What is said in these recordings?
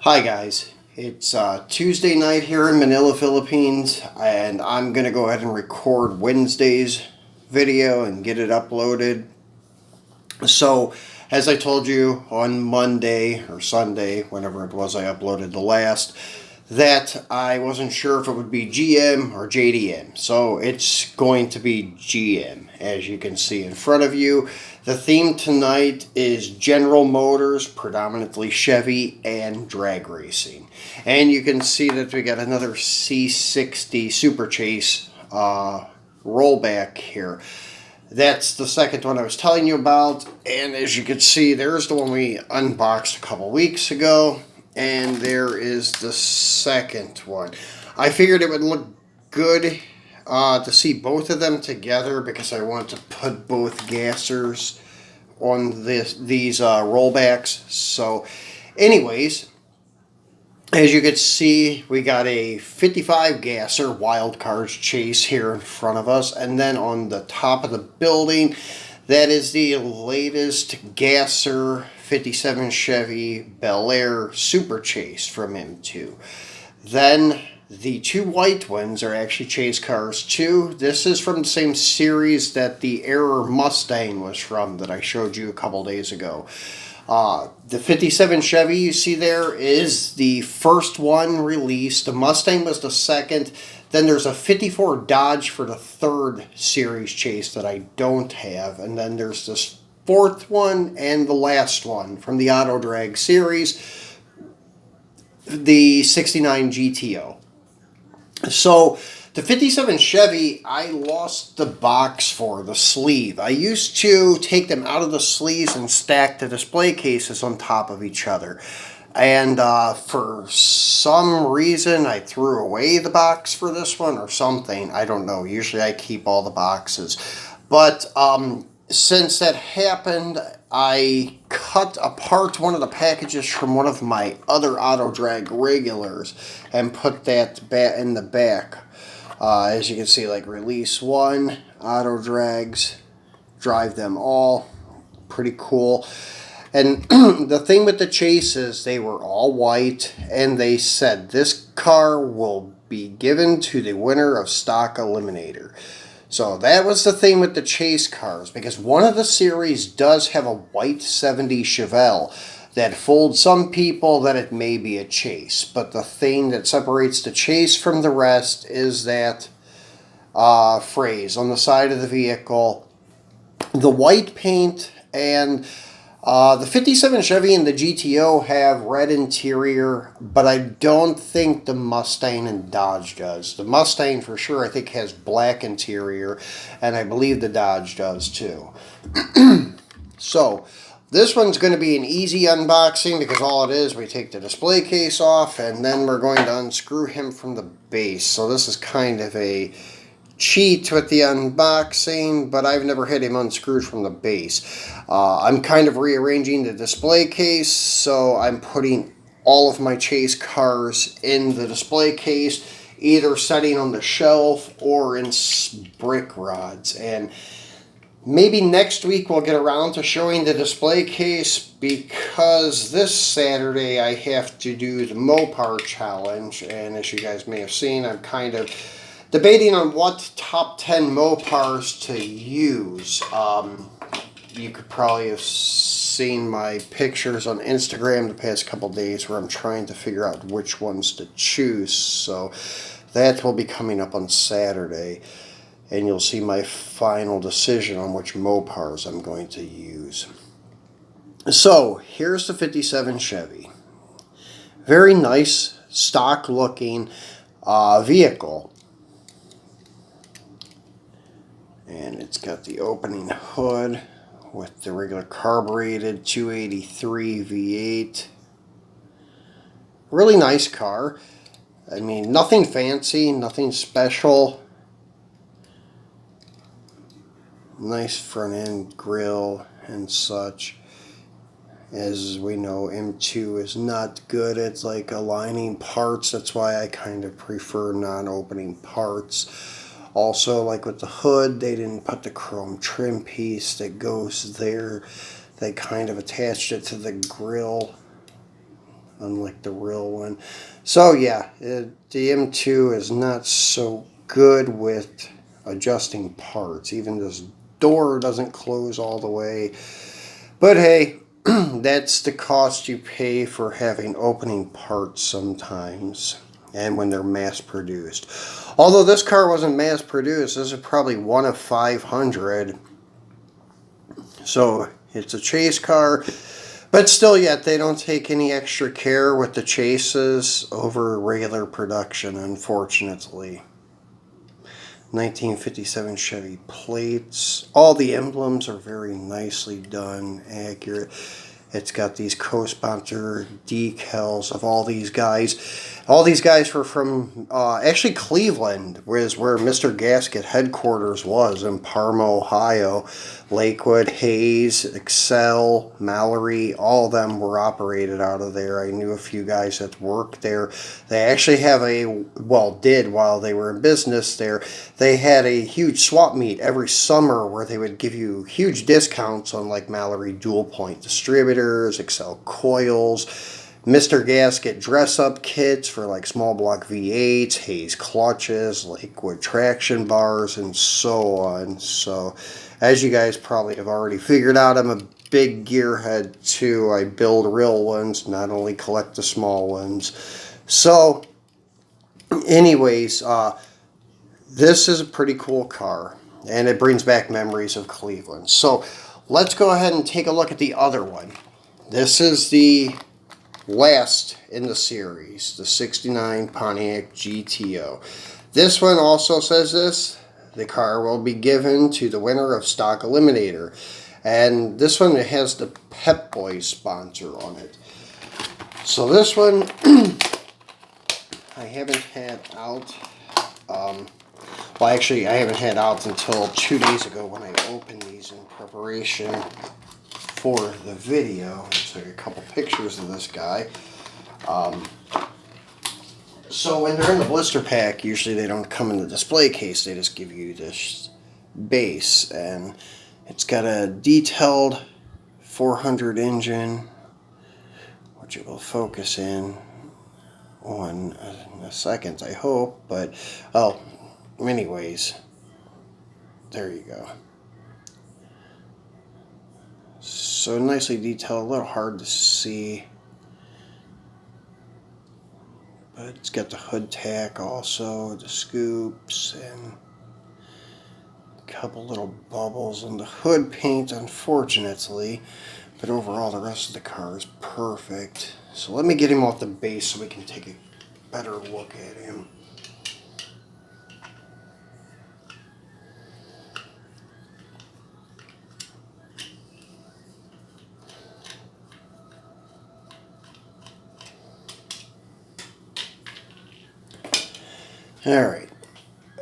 Hi guys, it's Tuesday night here in Manila, Philippines, and I'm going to go ahead and record Wednesday's video and get it uploaded. So, as I told you on Monday or Sunday, whenever it was I uploaded the last, that I wasn't sure if it would be GM or JDM. So it's going to be GM, as you can see in front of you. The theme tonight is General Motors, predominantly Chevy, and drag racing. And you can see that we got another C60 Super Chase rollback here. That's the second one I was telling you about, and as you can see, there's the one we unboxed a couple weeks ago, and there is the second one. I figured it would look good to see both of them together because I want to put both gassers on these rollbacks. So anyways, as you can see, we got a 55 Gasser Wild Cards Chase here in front of us. And then on the top of the building, that is the latest Gasser 57 Chevy Bel Air Super Chase from M2. Then the two white ones are actually chase cars too. This is from the same series that the Error Mustang was from that I showed you a couple days ago. The 57 Chevy you see there is the first one released. The Mustang was the second. Then there's a 54 Dodge for the third series chase that I don't have. And then there's this fourth one and the last one from the Auto Drag series, the 69 GTO. So the 57 Chevy, I lost the box for, the sleeve. I used to take them out of the sleeves and stack the display cases on top of each other. And for some reason, I threw away the box for this one or something. I don't know. Usually I keep all the boxes. But since that happened, I cut apart one of the packages from one of my other Auto Drag regulars and put that in the back. As you can see, like release 1, Auto Drags, drive them all. Pretty cool. And the thing with the chases, they were all white, and they said this car will be given to the winner of Stock Eliminator. So that was the thing with the chase cars, because one of the series does have a white 70 Chevelle that fooled some people that it may be a chase. But the thing that separates the chase from the rest is that phrase on the side of the vehicle, the white paint, and the 57 Chevy and the GTO have red interior, but I don't think the Mustang and Dodge does. The Mustang for sure I think has black interior, and I believe the Dodge does too. So this one's going to be an easy unboxing because all it is, we take the display case off and then we're going to unscrew him from the base. So this is kind of a cheat with the unboxing, but I've never had him unscrewed from the base. I'm kind of rearranging the display case, so I'm putting all of my chase cars in the display case, either setting on the shelf or in brick rods. And maybe next week we'll get around to showing the display case, because this Saturday I have to do the Mopar challenge, and as you guys may have seen, I'm kind of debating on what top 10 Mopars to use. You could probably have seen my pictures on Instagram the past couple days where I'm trying to figure out which ones to choose. So that will be coming up on Saturday, and you'll see my final decision on which Mopars I'm going to use. So here's the 57 Chevy. Very nice, stock looking vehicle. And it's got the opening hood with the regular carbureted 283 V8. Really nice car. I mean, nothing fancy, nothing special. Nice front end grille and such. As we know, M2 is not good at like aligning parts. That's why I kind of prefer non-opening parts. Also, like with the hood, they didn't put the chrome trim piece that goes there. They kind of attached it to the grill. unlike the real one. So yeah, the M2 is not so good with adjusting parts. Even this door doesn't close all the way. But hey, that's the cost you pay for having opening parts sometimes, and when they're mass produced. Although this car wasn't mass produced, this is probably one of 500. So it's a chase car, but still yet they don't take any extra care with the chases over regular production, unfortunately. 1957 Chevy plates. All the emblems are very nicely done, accurate. It's got these co-sponsor decals of all these guys. All these guys were from actually Cleveland, where Mr. Gasket headquarters was, in Parma, Ohio. Lakewood, Hayes, Excel, Mallory, all of them were operated out of there. I knew a few guys that worked there. They actually have did while they were in business there, they had a huge swap meet every summer where they would give you huge discounts on like Mallory dual point distributors, Excel coils, Mr. Gasket dress-up kits for like small block V8s, Hayes clutches, Lakewood traction bars, and so on. So, as you guys probably have already figured out, I'm a big gearhead too. I build real ones, not only collect the small ones. So, anyways, this is a pretty cool car, and it brings back memories of Cleveland. So, let's go ahead and take a look at the other one. This is the last in the series, the 69 Pontiac GTO. This one also says this: the car will be given to the winner of Stock Eliminator. And this one has the Pep Boys sponsor on it. So this one I haven't had out. Well, actually, I haven't had out until 2 days ago when I opened these in preparation for the video. I took a couple pictures of this guy. So when they're in the blister pack, usually they don't come in the display case. They just give you this base, and it's got a detailed 400 engine, which it will focus in on in a second, I hope. But anyways, there you go. So nicely detailed, a little hard to see, but it's got the hood tack also, the scoops, and a couple little bubbles on the hood paint, unfortunately. But overall, the rest of the car is perfect. So let me get him off the base so we can take a better look at him. Alright,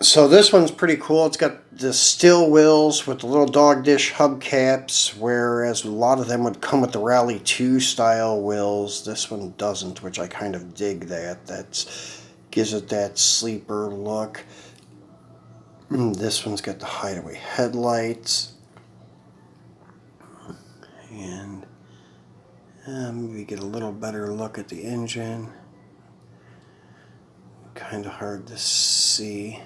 so this one's pretty cool. It's got the steel wheels with the little dog dish hubcaps, whereas a lot of them would come with the Rally 2 style wheels. This one doesn't, which I kind of dig that. That gives it that sleeper look. This one's got the hideaway headlights. And maybe get a little better look at the engine. Kind of hard to see.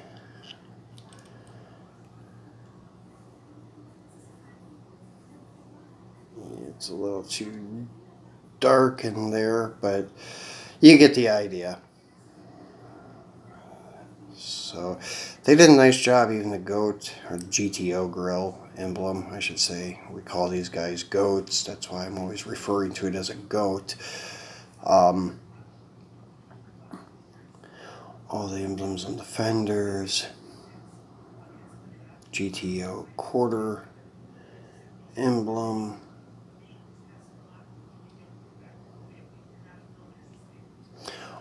It's a little too dark in there, but you get the idea. So they did a nice job, even the goat, or the GTO grill emblem, I should say. We call these guys goats. That's why I'm always referring to it as a goat. All the emblems on the fenders. GTO quarter emblem.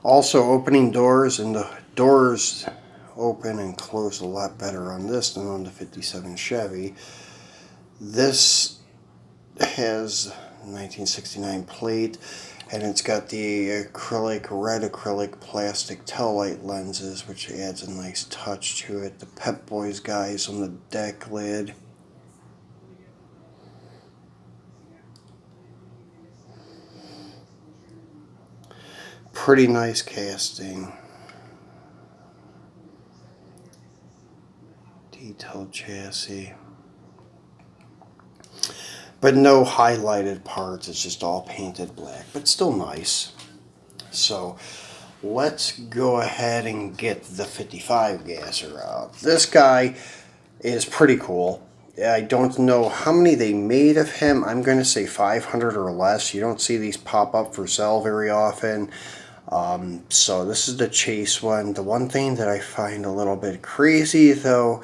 Also opening doors, and the doors open and close a lot better on this than on the 57 Chevy. This has 1969 plate, and it's got the red acrylic plastic taillight lenses, which adds a nice touch to it. The Pep Boys guys on the deck lid. Pretty nice casting. Detailed chassis. But no highlighted parts. It's just all painted black. But still nice. So let's go ahead and get the 55 Gasser out. This guy is pretty cool. I don't know how many they made of him. I'm going to say 500 or less. You don't see these pop up for sale very often. So this is the chase one. The one thing that I find a little bit crazy, though,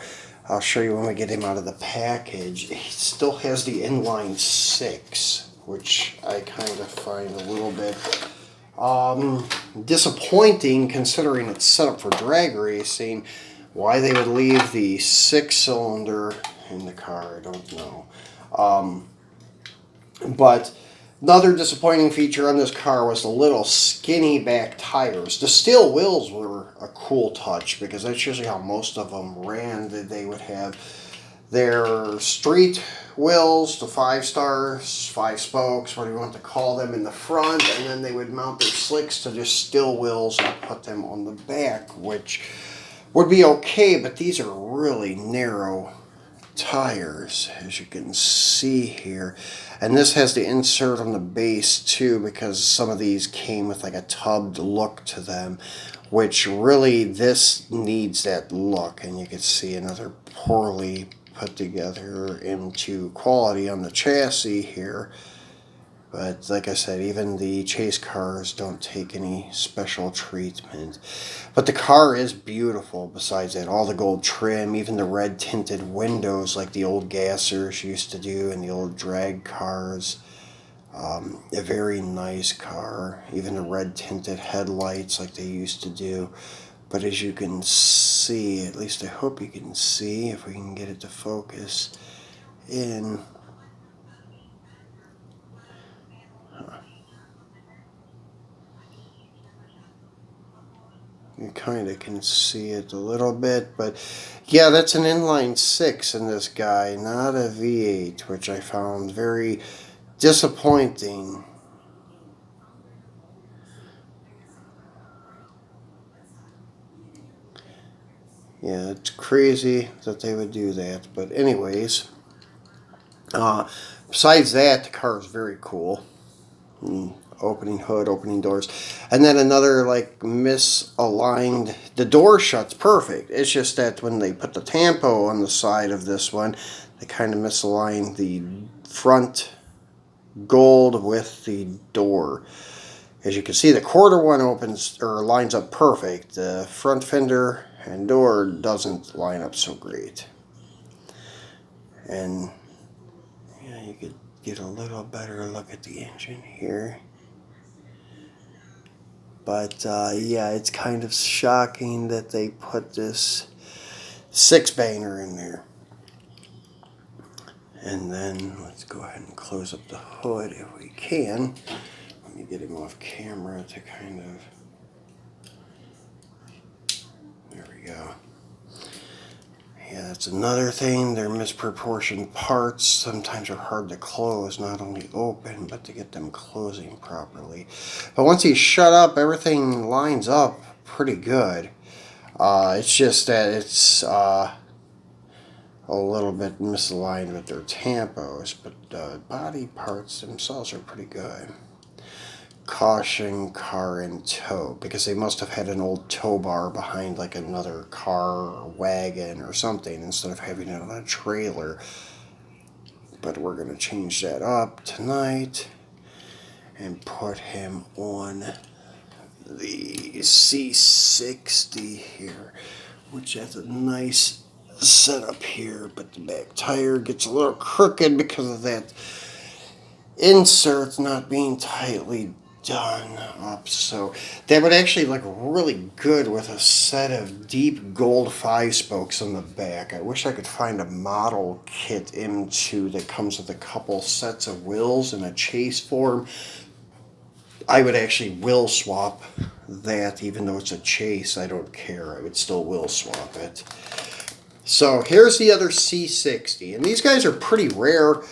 I'll show you when we get him out of the package. He still has the inline 6, which I kind of find a little bit disappointing considering it's set up for drag racing. Why they would leave the 6-cylinder in the car, I don't know. But another disappointing feature on this car was the little skinny back tires. The steel wheels were a cool touch because that's usually how most of them ran. That they would have their street wheels, the 5-stars, 5 spokes, whatever you want to call them, in the front, and then they would mount their slicks to just steel wheels and put them on the back, which would be okay, but these are really narrow tires, as you can see here. And this has the insert on the base too, because some of these came with like a tubbed look to them, which really this needs that look. And you can see another poorly put together into quality on the chassis here. But like I said, even the chase cars don't take any special treatment. But the car is beautiful besides that. All the gold trim, even the red tinted windows like the old Gassers used to do and the old drag cars. A very nice car. Even the red tinted headlights like they used to do. But as you can see, at least I hope you can see, if we can get it to focus in. You kind of can see it a little bit, but yeah, that's an inline 6 in this guy, not a V8, which I found very disappointing. Yeah, it's crazy that they would do that, but anyways, besides that, the car is very cool. Opening hood, opening doors, and then another like misaligned. The door shuts perfect. It's just that when they put the tampo on the side of this one, they kind of misaligned the front gold with the door. As you can see, the quarter one opens or lines up perfect. The front fender and door doesn't line up so great. And yeah, you could get a little better look at the engine here. But yeah, it's kind of shocking that they put this 6-banger in there. And then let's go ahead and close up the hood if we can. Let me get him off camera to kind of... There we go. Yeah, that's another thing. They're misproportioned parts. Sometimes are hard to close, not only open, but to get them closing properly. But once he's shut up, everything lines up pretty good. It's just that it's a little bit misaligned with their tampos, but body parts themselves are pretty good. Caution, car in tow, because they must have had an old tow bar behind like another car or wagon or something instead of having it on a trailer. But we're going to change that up tonight and put him on the C60 here, which has a nice setup here, but the back tire gets a little crooked because of that insert not being tightly done up. So that would actually look really good with a set of deep gold 5-spokes on the back. I wish I could find a model kit into that comes with a couple sets of wheels in a chase form. I would actually wheel swap that, even though it's a chase. I don't care. I would still wheel swap it. So here's the other C60, and these guys are pretty rare.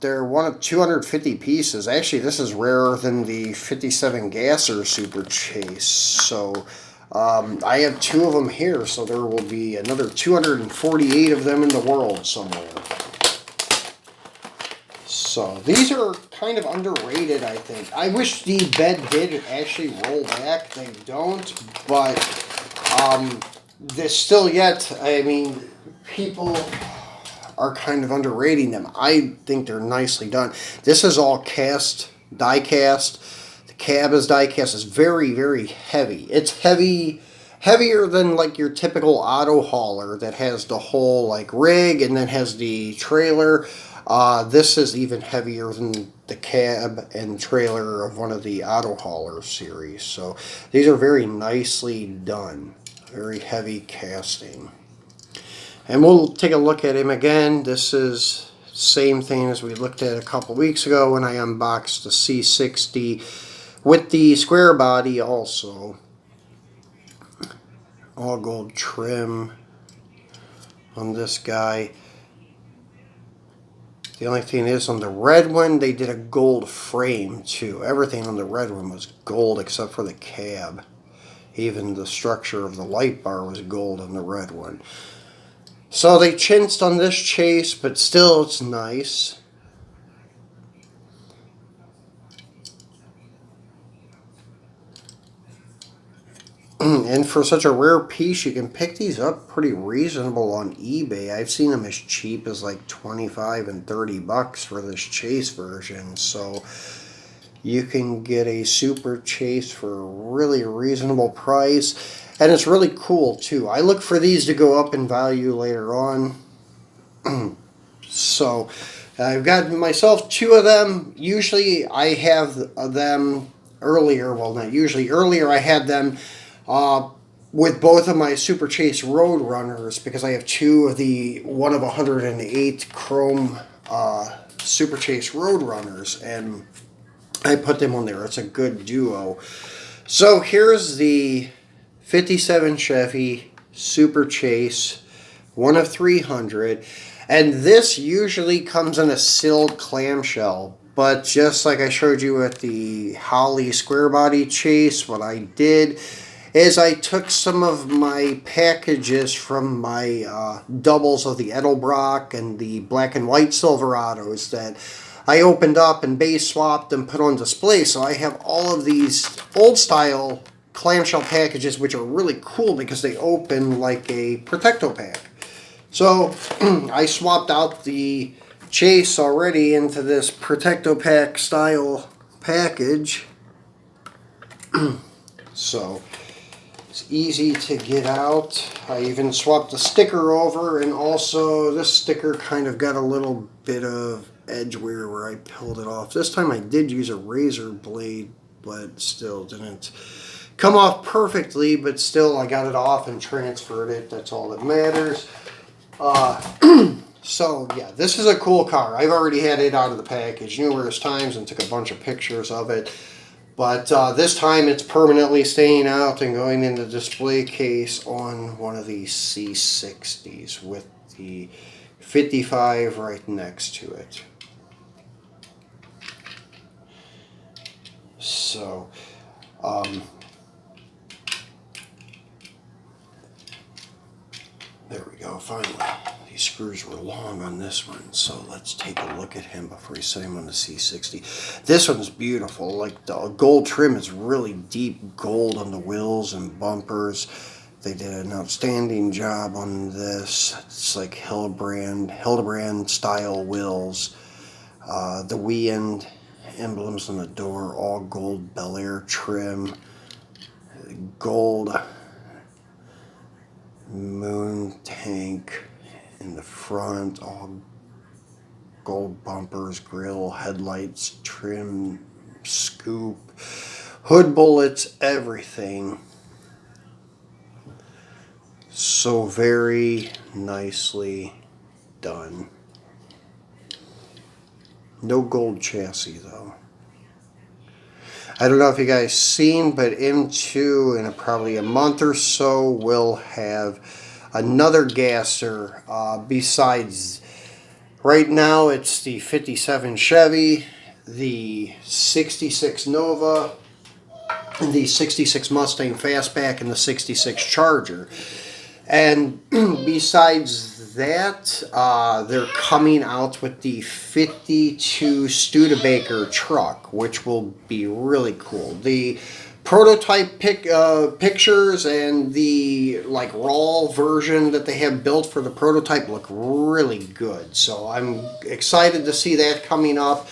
They're one of 250 pieces. Actually, this is rarer than the 57 Gasser Super Chase. So I have 2 of them here, so there will be another 248 of them in the world somewhere. So these are kind of underrated, I think. I wish the bed did actually roll back. They don't, but there's still yet, I mean, people are kind of underrating them. I think they're nicely done. This is all cast, die cast. The cab is die cast. It's very, very heavy. It's heavier than like your typical auto hauler that has the whole like rig and then has the trailer. This is even heavier than the cab and trailer of one of the auto hauler series. So these are very nicely done. Very heavy casting. And we'll take a look at him again. This is same thing as we looked at a couple weeks ago when I unboxed the C60 with the square body also. All gold trim on this guy. The only thing is on the red one, they did a gold frame too. Everything on the red one was gold except for the cab. Even the structure of the light bar was gold on the red one. So they chinsed on this chase, but still it's nice. And for such a rare piece, you can pick these up pretty reasonable on eBay. I've seen them as cheap as like 25 and 30 bucks for this chase version. So you can get a Super Chase for a really reasonable price. And it's really cool too. I look for these to go up in value later on. So I've got myself 2 of them. Usually I have them earlier. Well, not usually. Earlier I had them with both of my Super Chase Road Runners because I have 2 of the 1 of 108 chrome Super Chase Road Runners, and I put them on there. It's a good duo. So here's the 57 Chevy Super Chase, 1 of 300, and this usually comes in a sealed clamshell. But just like I showed you at the Holly Square Body Chase, what I did is I took some of my packages from my doubles of the Edelbrock and the black and white Silverados that I opened up and base swapped and put on display. So I have all of these old style clamshell packages, which are really cool because they open like a Protecto pack. So I swapped out the Chase already into this Protecto pack style package. So it's easy to get out. I even swapped the sticker over, and also this sticker kind of got a little bit of edge wear where I peeled it off. This time I did use a razor blade, but still didn't come off perfectly, but still I got it off and transferred it. That's all that matters. So yeah, this is a cool car. I've already had it out of the package numerous times and took a bunch of pictures of it. But this time it's permanently staying out and going in the display case on one of these C60s with the 55 right next to it. So, there we go, finally. These screws were long on this one, so let's take a look at him before we set him on the C60. This one's beautiful. Like, the gold trim is really deep gold on the wheels and bumpers. They did an outstanding job on this. It's like Hildebrand style wheels. The Weiand emblems on the door, all gold Bel Air trim. Gold moon tank in the front, all gold bumpers, grill, headlights, trim, scoop, hood bullets, everything. So very nicely done. No gold chassis though. I don't know if you guys seen, but M2 in probably a month or so will have another gasser besides Right now it's the 57 Chevy, the 66 Nova, the 66 Mustang Fastback, and the 66 Charger. And besides that, they're coming out with the 52 Studebaker truck, which will be really cool. The prototype pictures and the like raw version that they have built for the prototype look really good. So I'm excited to see that coming up.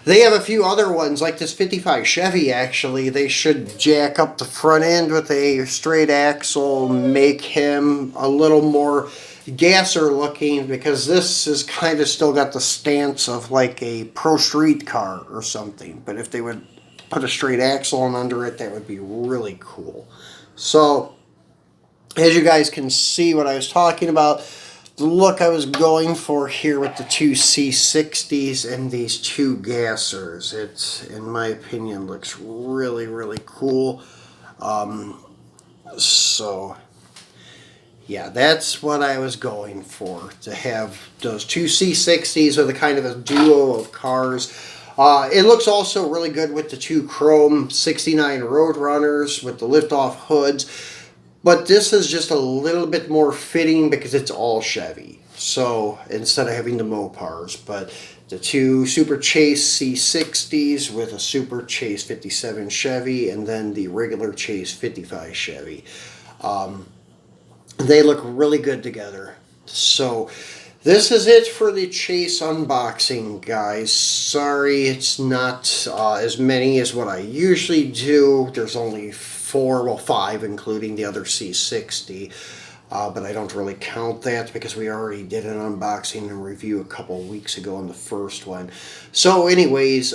They have a few other ones, like this 55 Chevy, actually. They should jack up the front end with a straight axle, make him a little more gasser looking, because this is kind of still got the stance of like a pro street car or something. But if they would put a straight axle on under it, that would be really cool. So, as you guys can see what I was talking about, the look I was going for here with the two C60s and these two Gassers. It, in my opinion, looks really, really cool. So, yeah, that's what I was going for, to have those two C60s with a kind of a duo of cars. It looks also really good with the two chrome 69 Roadrunners with the lift-off hoods. But this is just a little bit more fitting because it's all Chevy. So instead of having the Mopars, but the two Super Chase C60s with a Super Chase 57 Chevy and then the regular Chase 55 Chevy. They look really good together. So this is it for the Chase unboxing, guys. Sorry it's not as many as what I usually do. There's only 4, well 5 including the other C60. But I don't really count that because we already did an unboxing and review a couple weeks ago on the first one. So anyways,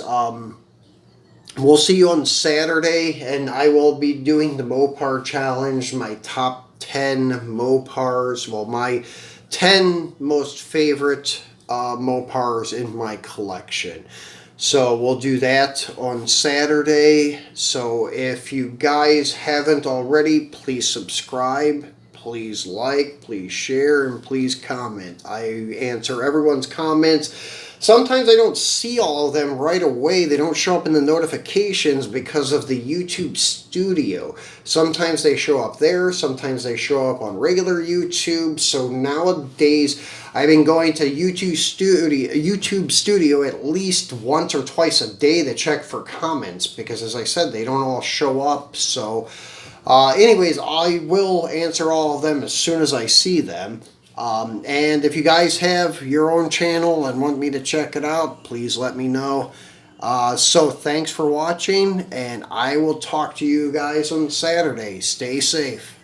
we'll see you on Saturday, and I will be doing the Mopar challenge, my top 10 Mopars, well my 10 most favorite Mopars in my collection. So we'll do that on Saturday. So if you guys haven't already, please subscribe, please like, please share, and please comment. I answer everyone's comments. Sometimes I don't see all of them right away. They don't show up in the notifications because of the YouTube Studio. Sometimes they show up there, sometimes they show up on regular YouTube. So nowadays, I've been going to YouTube Studio at least once or twice a day to check for comments because, as I said, they don't all show up. So anyways, I will answer all of them as soon as I see them. And if you guys have your own channel and want me to check it out, please let me know. So thanks for watching, and I will talk to you guys on Saturday. Stay safe.